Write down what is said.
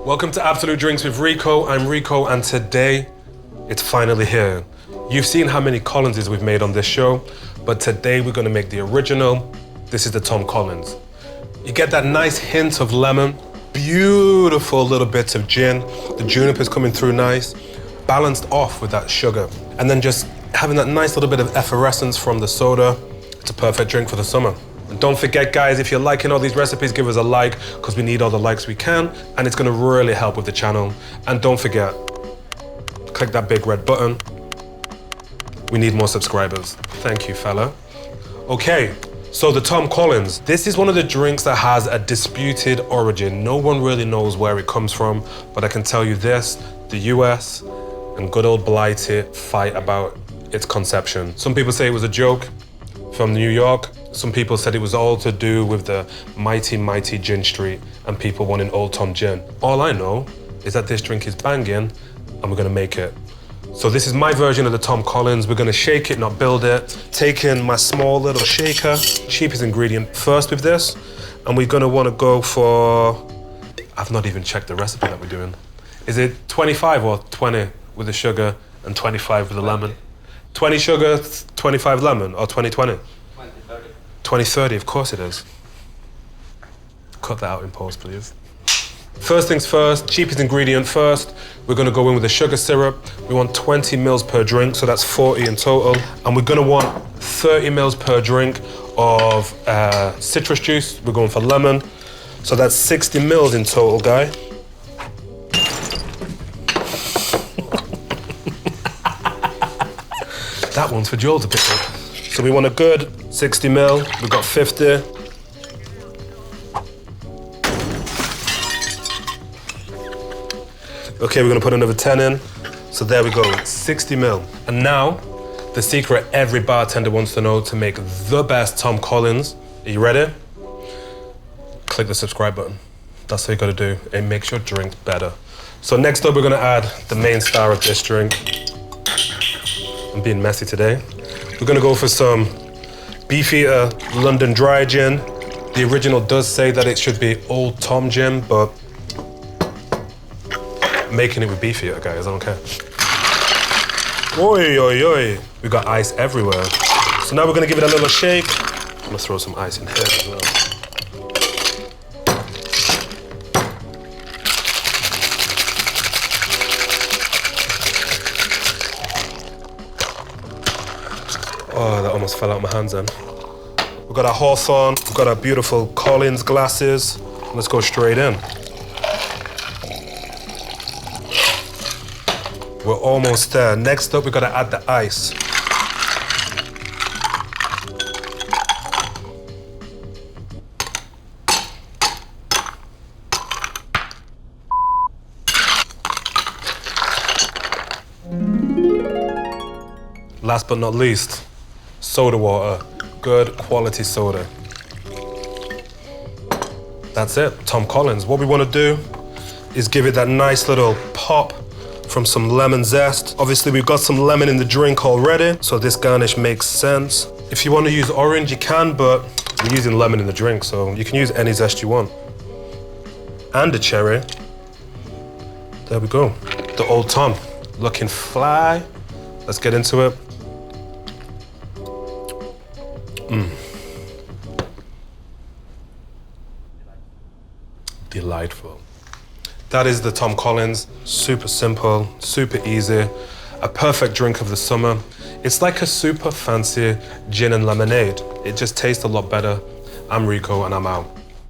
Welcome to Absolut Drinks with Rico. I'm Rico, and today it's finally here. You've seen how many Collinses we've made on this show, but today we're gonna make the original. This is the Tom Collins. You get that nice hint of lemon, beautiful little bits of gin, the juniper's coming through nice, balanced off with that sugar, and then just having that nice little bit of effervescence from the soda. It's a perfect drink for the summer. And don't forget, guys, if you're liking all these recipes, give us a like, because we need all the likes we can, and it's gonna really help with the channel. And don't forget, click that big red button. We need more subscribers. Thank you, fella. Okay, so the Tom Collins. This is one of the drinks that has a disputed origin. No one really knows where it comes from, but I can tell you this, the US and good old Blighty fight about its conception. Some people say it was a joke from New York. Some people said it was all to do with the mighty, mighty gin street and people wanting Old Tom gin. All I know is that this drink is banging and we're gonna make it. So this is my version of the Tom Collins. We're gonna shake it, not build it. Taking my small little shaker, cheapest ingredient first with this, and we're gonna wanna go for, I've not even checked the recipe that we're doing. Is it 25 or 20 with the sugar and 25 with the lemon? 20 sugar, 25 lemon, or 20-20? 20-30, of course it is. Cut that out in post, please. First things first, cheapest ingredient first. We're gonna go in with the sugar syrup. We want 20 mils per drink, so that's 40 in total. And we're gonna want 30 mils per drink of citrus juice. We're going for lemon. So that's 60 mils in total, guy. That one's for Joel to pick up. So we want a good 60 mil, we've got 50. Okay, we're gonna put another 10 in. So there we go, 60 mil. And now, the secret every bartender wants to know to make the best Tom Collins. Are you ready? Click the subscribe button. That's what you gotta do. It makes your drink better. So next up, we're gonna add the main star of this drink. I'm being messy today. We're gonna go for some Beefeater London Dry Gin. The original does say that it should be Old Tom Gin, but I'm making it with Beefeater, guys, I don't care. Oi, oi, oi. We got ice everywhere. So now we're gonna give it a little shake. I'm gonna throw some ice in here as well. Oh, that almost fell out of my hands then. We've got our Hawthorne, we've got our beautiful Collins glasses. Let's go straight in. We're almost there. Next up, we've got to add the ice. Last but not least, soda water, good quality soda. That's it, Tom Collins. What we want to do is give it that nice little pop from some lemon zest. Obviously, we've got some lemon in the drink already, so this garnish makes sense. If you want to use orange, you can, but we're using lemon in the drink, so you can use any zest you want. And a cherry. There we go. The Old Tom, looking fly. Let's get into it. Delightful. That is the Tom Collins. Super simple, super easy. A perfect drink of the summer. It's like a super fancy gin and lemonade. It just tastes a lot better. I'm Rico and I'm out.